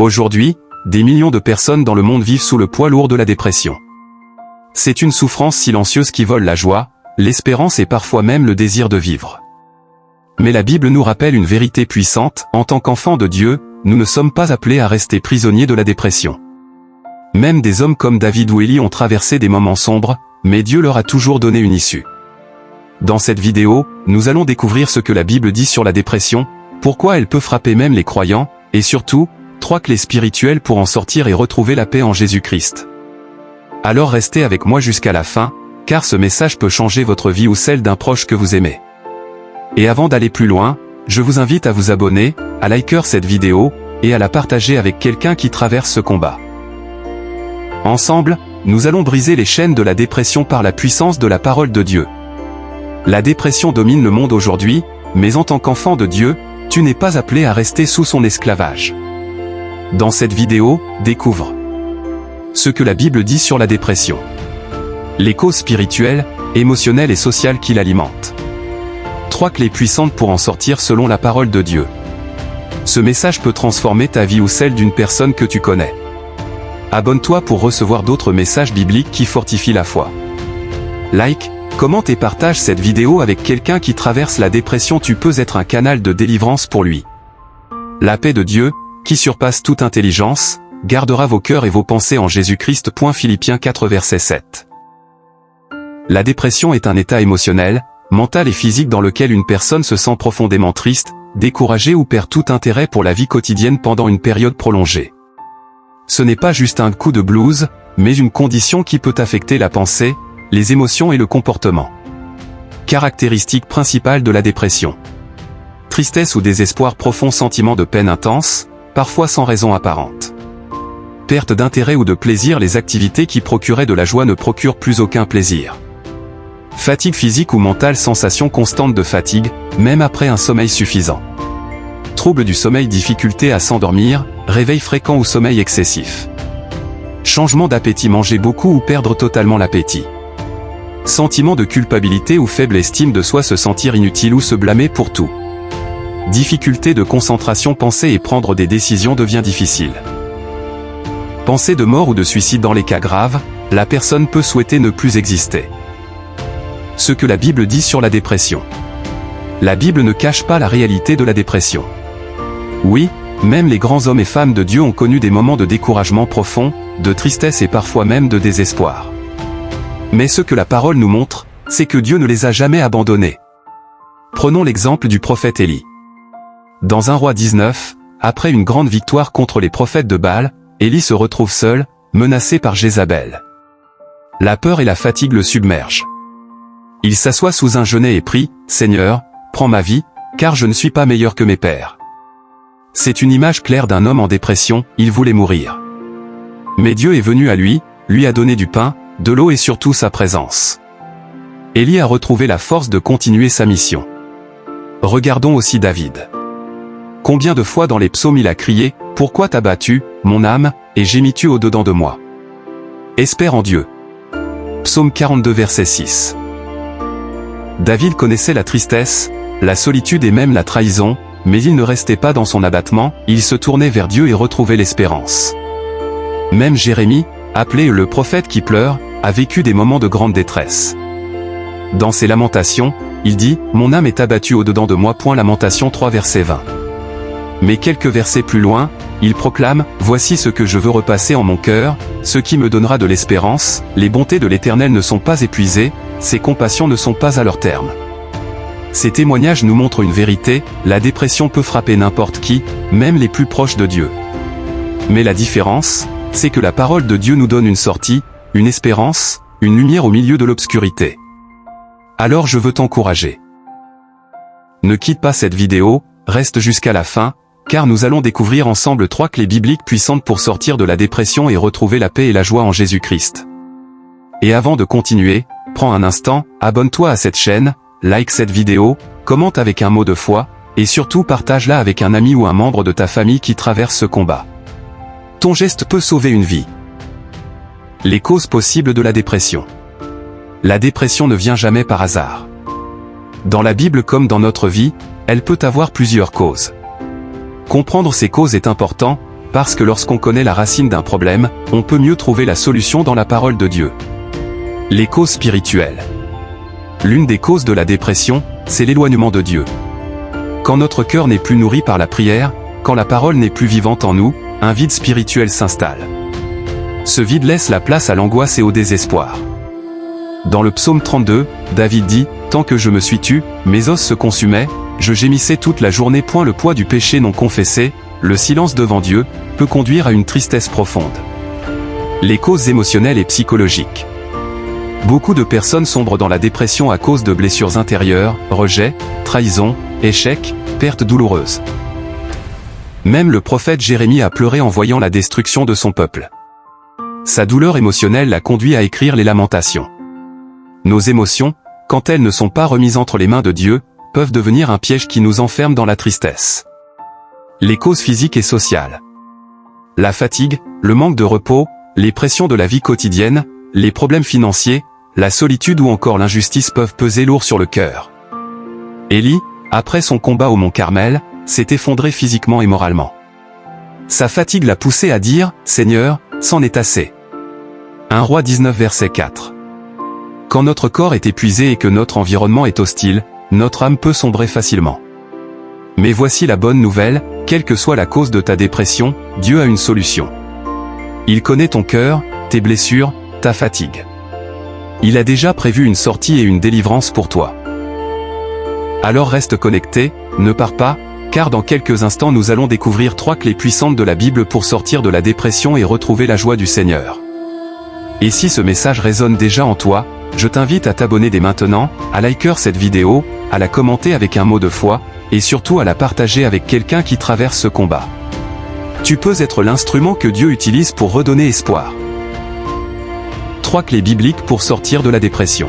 Aujourd'hui, des millions de personnes dans le monde vivent sous le poids lourd de la dépression. C'est une souffrance silencieuse qui vole la joie, l'espérance et parfois même le désir de vivre. Mais la Bible nous rappelle une vérité puissante, en tant qu'enfants de Dieu, nous ne sommes pas appelés à rester prisonniers de la dépression. Même des hommes comme David ou Élie ont traversé des moments sombres, mais Dieu leur a toujours donné une issue. Dans cette vidéo, nous allons découvrir ce que la Bible dit sur la dépression, pourquoi elle peut frapper même les croyants, et surtout, 3 clés spirituelles pour en sortir et retrouver la paix en Jésus-Christ. Alors restez avec moi jusqu'à la fin, car ce message peut changer votre vie ou celle d'un proche que vous aimez. Et avant d'aller plus loin, je vous invite à vous abonner, à liker cette vidéo, et à la partager avec quelqu'un qui traverse ce combat. Ensemble, nous allons briser les chaînes de la dépression par la puissance de la parole de Dieu. La dépression domine le monde aujourd'hui, mais en tant qu'enfant de Dieu, tu n'es pas appelé à rester sous son esclavage. Dans cette vidéo, découvre ce que la Bible dit sur la dépression. Les causes spirituelles, émotionnelles et sociales qui l'alimentent. 3 clés puissantes pour en sortir selon la parole de Dieu. Ce message peut transformer ta vie ou celle d'une personne que tu connais. Abonne-toi pour recevoir d'autres messages bibliques qui fortifient la foi. Like, commente et partage cette vidéo avec quelqu'un qui traverse la dépression. Tu peux être un canal de délivrance pour lui. La paix de Dieu, qui surpasse toute intelligence, gardera vos cœurs et vos pensées en Jésus-Christ. Philippiens 4 verset 7. La dépression est un état émotionnel, mental et physique dans lequel une personne se sent profondément triste, découragée ou perd tout intérêt pour la vie quotidienne pendant une période prolongée. Ce n'est pas juste un coup de blues, mais une condition qui peut affecter la pensée, les émotions et le comportement. Caractéristique principale de la dépression. Tristesse ou désespoir profond, sentiment de peine intense, parfois sans raison apparente. Perte d'intérêt ou de plaisir, les activités qui procuraient de la joie ne procurent plus aucun plaisir. Fatigue physique ou mentale, sensation constante de fatigue, même après un sommeil suffisant. Troubles du sommeil, difficulté à s'endormir, réveil fréquent ou sommeil excessif. Changement d'appétit, manger beaucoup ou perdre totalement l'appétit. Sentiment de culpabilité ou faible estime de soi, se sentir inutile ou se blâmer pour tout. Difficulté de concentration, penser et prendre des décisions devient difficile. Pensée de mort ou de suicide, dans les cas graves, la personne peut souhaiter ne plus exister. Ce que la Bible dit sur la dépression. La Bible ne cache pas la réalité de la dépression. Oui, même les grands hommes et femmes de Dieu ont connu des moments de découragement profond, de tristesse et parfois même de désespoir. Mais ce que la parole nous montre, c'est que Dieu ne les a jamais abandonnés. Prenons l'exemple du prophète Élie. Dans 1 Roi 19, après une grande victoire contre les prophètes de Baal, Élie se retrouve seul, menacé par Jézabel. La peur et la fatigue le submergent. Il s'assoit sous un genêt et prie, « Seigneur, prends ma vie, car je ne suis pas meilleur que mes pères. » C'est une image claire d'un homme en dépression, il voulait mourir. Mais Dieu est venu à lui a donné du pain, de l'eau et surtout sa présence. Élie a retrouvé la force de continuer sa mission. Regardons aussi David. Combien de fois dans les psaumes il a crié, « Pourquoi t'as battu, mon âme, et gémis-tu au-dedans de moi ?» Espère en Dieu. Psaume 42 verset 6. David connaissait la tristesse, la solitude et même la trahison, mais il ne restait pas dans son abattement, il se tournait vers Dieu et retrouvait l'espérance. Même Jérémie, appelé le prophète qui pleure, a vécu des moments de grande détresse. Dans ses lamentations, il dit « Mon âme est abattue au-dedans de moi. » Lamentation 3 verset 20. Mais quelques versets plus loin, il proclame « Voici ce que je veux repasser en mon cœur, ce qui me donnera de l'espérance, les bontés de l'Éternel ne sont pas épuisées, ses compassions ne sont pas à leur terme. » Ces témoignages nous montrent une vérité, la dépression peut frapper n'importe qui, même les plus proches de Dieu. Mais la différence, c'est que la parole de Dieu nous donne une sortie, une espérance, une lumière au milieu de l'obscurité. Alors je veux t'encourager. Ne quitte pas cette vidéo, reste jusqu'à la fin, car nous allons découvrir ensemble 3 clés bibliques puissantes pour sortir de la dépression et retrouver la paix et la joie en Jésus-Christ. Et avant de continuer, prends un instant, abonne-toi à cette chaîne, like cette vidéo, commente avec un mot de foi, et surtout partage-la avec un ami ou un membre de ta famille qui traverse ce combat. Ton geste peut sauver une vie. Les causes possibles de la dépression. La dépression ne vient jamais par hasard. Dans la Bible comme dans notre vie, elle peut avoir plusieurs causes. Comprendre ces causes est important, Parce que lorsqu'on connaît la racine d'un problème, on peut mieux trouver la solution dans la parole de Dieu. Les causes spirituelles. L'une des causes de la dépression, c'est l'éloignement de Dieu. Quand notre cœur n'est plus nourri par la prière, quand la parole n'est plus vivante en nous, un vide spirituel s'installe. Ce vide laisse la place à l'angoisse et au désespoir. Dans le psaume 32, David dit « Tant que je me suis tu, mes os se consumaient, je gémissais toute la journée. » Le poids du péché non confessé, le silence devant Dieu, peut conduire à une tristesse profonde. Les causes émotionnelles et psychologiques. Beaucoup de personnes sombrent dans la dépression à cause de blessures intérieures, rejet, trahison, échec, pertes douloureuses. Même le prophète Jérémie a pleuré en voyant la destruction de son peuple. Sa douleur émotionnelle l'a conduit à écrire les Lamentations. Nos émotions, quand elles ne sont pas remises entre les mains de Dieu, peuvent devenir un piège qui nous enferme dans la tristesse. Les causes physiques et sociales. La fatigue, le manque de repos, les pressions de la vie quotidienne, les problèmes financiers, la solitude ou encore l'injustice peuvent peser lourd sur le cœur. Élie, après son combat au mont Carmel, s'est effondré physiquement et moralement. Sa fatigue l'a poussé à dire « Seigneur, c'en est assez ». 1 Roi 19 verset 4. Quand notre corps est épuisé et que notre environnement est hostile, notre âme peut sombrer facilement. Mais voici la bonne nouvelle, quelle que soit la cause de ta dépression, Dieu a une solution. Il connaît ton cœur, tes blessures, ta fatigue. Il a déjà prévu une sortie et une délivrance pour toi. Alors reste connecté, ne pars pas, car dans quelques instants nous allons découvrir 3 clés puissantes de la Bible pour sortir de la dépression et retrouver la joie du Seigneur. Et si ce message résonne déjà en toi, je t'invite à t'abonner dès maintenant, à liker cette vidéo, à la commenter avec un mot de foi, et surtout à la partager avec quelqu'un qui traverse ce combat. Tu peux être l'instrument que Dieu utilise pour redonner espoir. 3 clés bibliques pour sortir de la dépression.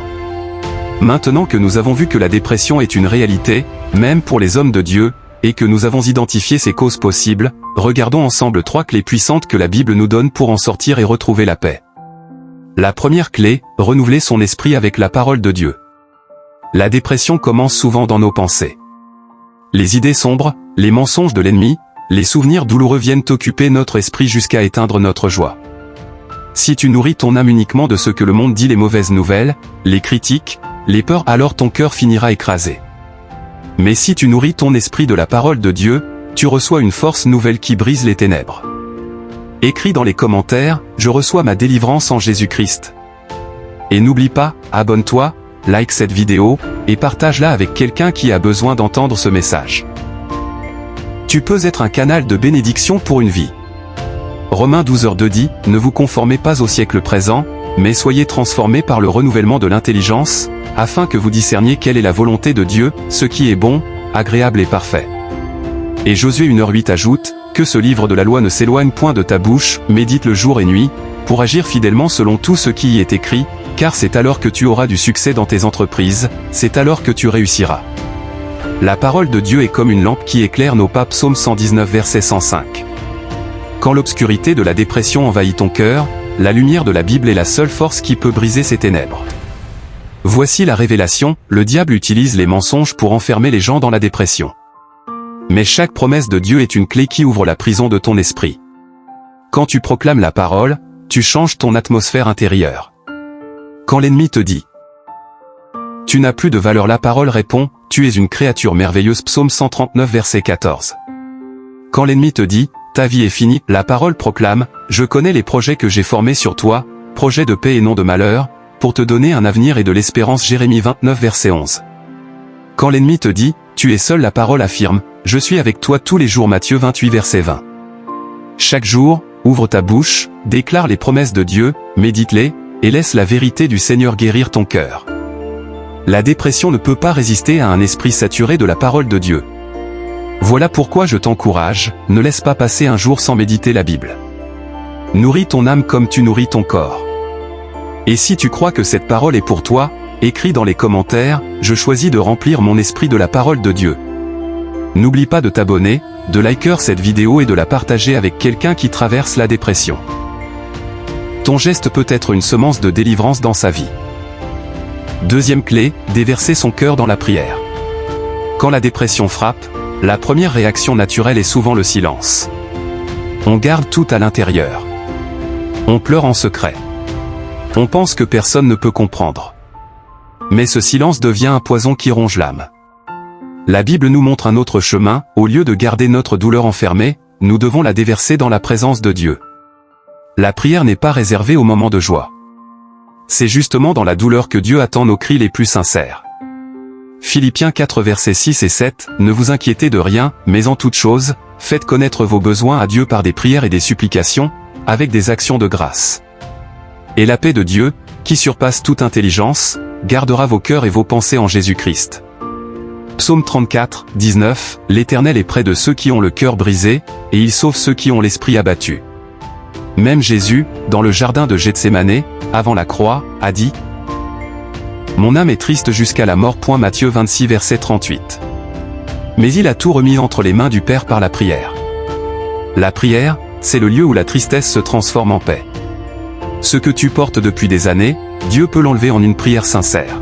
Maintenant que nous avons vu que la dépression est une réalité, même pour les hommes de Dieu, et que nous avons identifié ses causes possibles, regardons ensemble 3 clés puissantes que la Bible nous donne pour en sortir et retrouver la paix. La première clé, renouveler son esprit avec la parole de Dieu. La dépression commence souvent dans nos pensées. Les idées sombres, les mensonges de l'ennemi, les souvenirs douloureux viennent occuper notre esprit jusqu'à éteindre notre joie. Si tu nourris ton âme uniquement de ce que le monde dit, les mauvaises nouvelles, les critiques, les peurs, alors ton cœur finira écrasé. Mais si tu nourris ton esprit de la parole de Dieu, tu reçois une force nouvelle qui brise les ténèbres. Écris dans les commentaires, je reçois ma délivrance en Jésus-Christ. Et n'oublie pas, abonne-toi, like cette vidéo, et partage-la avec quelqu'un qui a besoin d'entendre ce message. Tu peux être un canal de bénédiction pour une vie. Romains 12:2 dit, ne vous conformez pas au siècle présent, mais soyez transformés par le renouvellement de l'intelligence, afin que vous discerniez quelle est la volonté de Dieu, ce qui est bon, agréable et parfait. Et Josué 1:8 ajoute, que ce livre de la loi ne s'éloigne point de ta bouche, médite-le jour et nuit, pour agir fidèlement selon tout ce qui y est écrit, car c'est alors que tu auras du succès dans tes entreprises, c'est alors que tu réussiras. La parole de Dieu est comme une lampe qui éclaire nos pas. Psaume 119 verset 105. Quand l'obscurité de la dépression envahit ton cœur, la lumière de la Bible est la seule force qui peut briser ces ténèbres. Voici la révélation, le diable utilise les mensonges pour enfermer les gens dans la dépression. Mais chaque promesse de Dieu est une clé qui ouvre la prison de ton esprit. Quand tu proclames la parole, tu changes ton atmosphère intérieure. Quand l'ennemi te dit « Tu n'as plus de valeur », la parole répond « Tu es une créature merveilleuse » Psaume 139 verset 14. Quand l'ennemi te dit « Ta vie est finie », la parole proclame « Je connais les projets que j'ai formés sur toi, projets de paix et non de malheur, pour te donner un avenir et de l'espérance » Jérémie 29 verset 11. Quand l'ennemi te dit « Tu es seul », la parole affirme « Je suis avec toi tous les jours » Matthieu 28 verset 20. Chaque jour, ouvre ta bouche, déclare les promesses de Dieu, médite-les, et laisse la vérité du Seigneur guérir ton cœur. La dépression ne peut pas résister à un esprit saturé de la parole de Dieu. Voilà pourquoi je t'encourage, ne laisse pas passer un jour sans méditer la Bible. Nourris ton âme comme tu nourris ton corps. Et si tu crois que cette parole est pour toi, écris dans les commentaires, je choisis de remplir mon esprit de la parole de Dieu. N'oublie pas de t'abonner, de liker cette vidéo et de la partager avec quelqu'un qui traverse la dépression. Ton geste peut être une semence de délivrance dans sa vie. Deuxième clé, déverser son cœur dans la prière. Quand la dépression frappe, la première réaction naturelle est souvent le silence. On garde tout à l'intérieur. On pleure en secret. On pense que personne ne peut comprendre. Mais ce silence devient un poison qui ronge l'âme. La Bible nous montre un autre chemin. Au lieu de garder notre douleur enfermée, nous devons la déverser dans la présence de Dieu. La prière n'est pas réservée au moment de joie. C'est justement dans la douleur que Dieu attend nos cris les plus sincères. Philippiens 4 versets 6 et 7, « Ne vous inquiétez de rien, mais en toute chose, faites connaître vos besoins à Dieu par des prières et des supplications, avec des actions de grâce. Et la paix de Dieu, qui surpasse toute intelligence, gardera vos cœurs et vos pensées en Jésus-Christ. » Psaume 34, 19, « L'Éternel est près de ceux qui ont le cœur brisé, et il sauve ceux qui ont l'esprit abattu. » Même Jésus, dans le jardin de Gethsémané, avant la croix, a dit « Mon âme est triste jusqu'à la mort. » Matthieu 26 verset 38. Mais il a tout remis entre les mains du Père par la prière. La prière, c'est le lieu où la tristesse se transforme en paix. Ce que tu portes depuis des années, Dieu peut l'enlever en une prière sincère.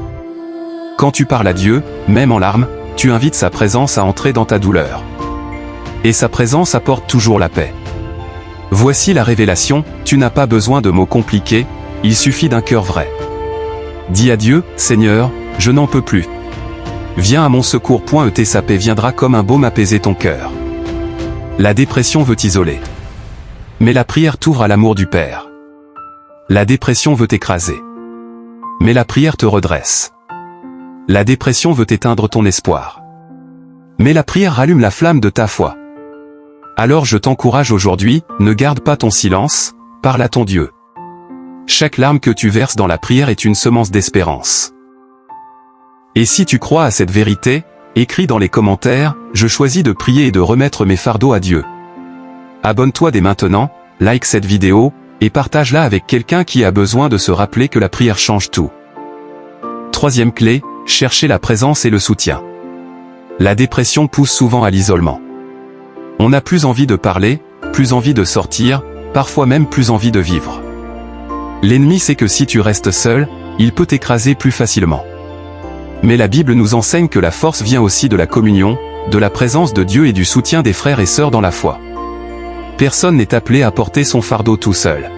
Quand tu parles à Dieu, même en larmes, tu invites sa présence à entrer dans ta douleur. Et sa présence apporte toujours la paix. Voici la révélation, tu n'as pas besoin de mots compliqués, il suffit d'un cœur vrai. Dis à Dieu, « Seigneur, je n'en peux plus. Viens à mon secours. » Sa paix viendra comme un baume apaiser ton cœur. La dépression veut t'isoler. Mais la prière t'ouvre à l'amour du Père. La dépression veut t'écraser. Mais la prière te redresse. La dépression veut éteindre ton espoir. Mais la prière rallume la flamme de ta foi. Alors je t'encourage aujourd'hui, ne garde pas ton silence, parle à ton Dieu. Chaque larme que tu verses dans la prière est une semence d'espérance. Et si tu crois à cette vérité, écris dans les commentaires, « Je choisis de prier et de remettre mes fardeaux à Dieu ». Abonne-toi dès maintenant, like cette vidéo, et partage-la avec quelqu'un qui a besoin de se rappeler que la prière change tout. Troisième clé, chercher la présence et le soutien. La dépression pousse souvent à l'isolement. On n'a plus envie de parler, plus envie de sortir, parfois même plus envie de vivre. L'ennemi sait que si tu restes seul, il peut t'écraser plus facilement. Mais la Bible nous enseigne que la force vient aussi de la communion, de la présence de Dieu et du soutien des frères et sœurs dans la foi. Personne n'est appelé à porter son fardeau tout seul.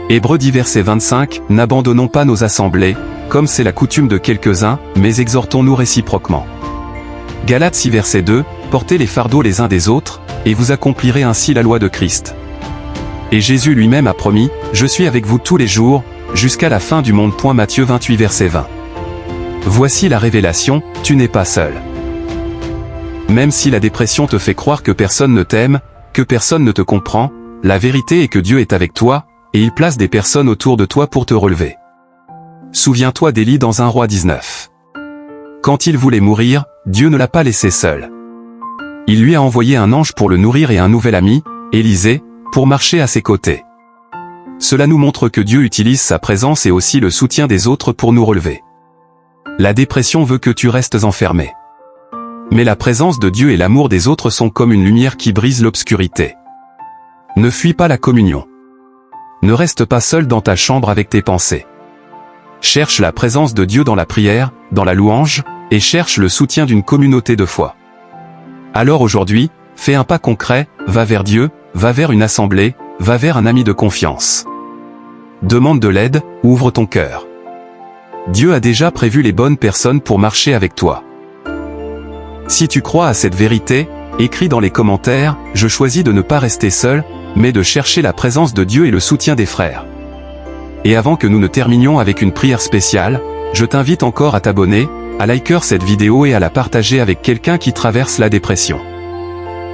Hébreux 10 verset 25, « N'abandonnons pas nos assemblées, comme c'est la coutume de quelques-uns, mais exhortons-nous réciproquement. » Galates 6 verset 2, « Portez les fardeaux les uns des autres, et vous accomplirez ainsi la loi de Christ. » Et Jésus lui-même a promis, « Je suis avec vous tous les jours, jusqu'à la fin du monde. » Matthieu 28 verset 20. Voici la révélation, tu n'es pas seul. Même si la dépression te fait croire que personne ne t'aime, que personne ne te comprend, la vérité est que Dieu est avec toi, et il place des personnes autour de toi pour te relever. Souviens-toi d'Élie dans 1 Roi 19. Quand il voulait mourir, Dieu ne l'a pas laissé seul. Il lui a envoyé un ange pour le nourrir et un nouvel ami, Élisée, pour marcher à ses côtés. Cela nous montre que Dieu utilise sa présence et aussi le soutien des autres pour nous relever. La dépression veut que tu restes enfermé. Mais la présence de Dieu et l'amour des autres sont comme une lumière qui brise l'obscurité. Ne fuis pas la communion. Ne reste pas seul dans ta chambre avec tes pensées. Cherche la présence de Dieu dans la prière, dans la louange, et cherche le soutien d'une communauté de foi. Alors aujourd'hui, fais un pas concret, va vers Dieu, va vers une assemblée, va vers un ami de confiance. Demande de l'aide, ouvre ton cœur. Dieu a déjà prévu les bonnes personnes pour marcher avec toi. Si tu crois à cette vérité, écris dans les commentaires, « Je choisis de ne pas rester seul, mais de chercher la présence de Dieu et le soutien des frères. » Et avant que nous ne terminions avec une prière spéciale, je t'invite encore à t'abonner, à liker cette vidéo et à la partager avec quelqu'un qui traverse la dépression.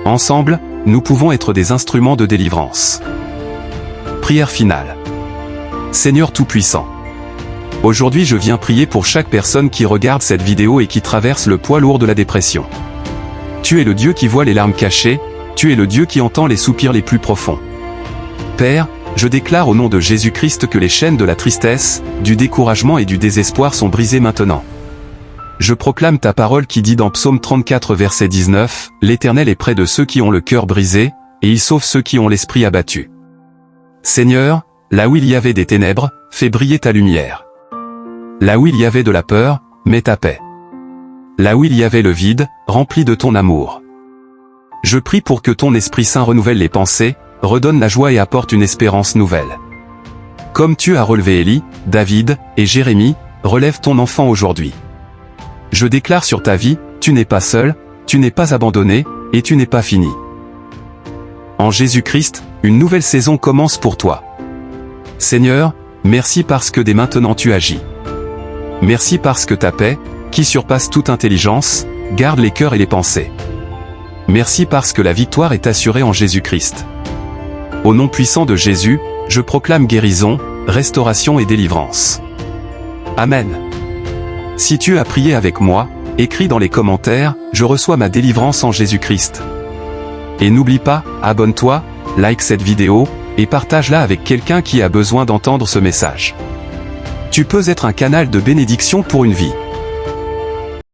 Ensemble, nous pouvons être des instruments de délivrance. Prière finale. Seigneur Tout-Puissant, aujourd'hui je viens prier pour chaque personne qui regarde cette vidéo et qui traverse le poids lourd de la dépression. Tu es le Dieu qui voit les larmes cachées, tu es le Dieu qui entend les soupirs les plus profonds. Père, je déclare au nom de Jésus-Christ que les chaînes de la tristesse, du découragement et du désespoir sont brisées maintenant. Je proclame ta parole qui dit dans Psaume 34 verset 19, « L'Éternel est près de ceux qui ont le cœur brisé, et il sauve ceux qui ont l'esprit abattu. » Seigneur, là où il y avait des ténèbres, fais briller ta lumière. Là où il y avait de la peur, mets ta paix. Là où il y avait le vide, remplis de ton amour. Je prie pour que ton Esprit Saint renouvelle les pensées, redonne la joie et apporte une espérance nouvelle. Comme tu as relevé Élie, David et Jérémie, relève ton enfant aujourd'hui. Je déclare sur ta vie, tu n'es pas seul, tu n'es pas abandonné, et tu n'es pas fini. En Jésus-Christ, une nouvelle saison commence pour toi. Seigneur, merci parce que dès maintenant tu agis. Merci parce que ta paix, qui surpasse toute intelligence, garde les cœurs et les pensées. Merci parce que la victoire est assurée en Jésus-Christ. Au nom puissant de Jésus, je proclame guérison, restauration et délivrance. Amen. Si tu as prié avec moi, écris dans les commentaires, je reçois ma délivrance en Jésus-Christ. Et n'oublie pas, abonne-toi, like cette vidéo, et partage-la avec quelqu'un qui a besoin d'entendre ce message. Tu peux être un canal de bénédiction pour une vie.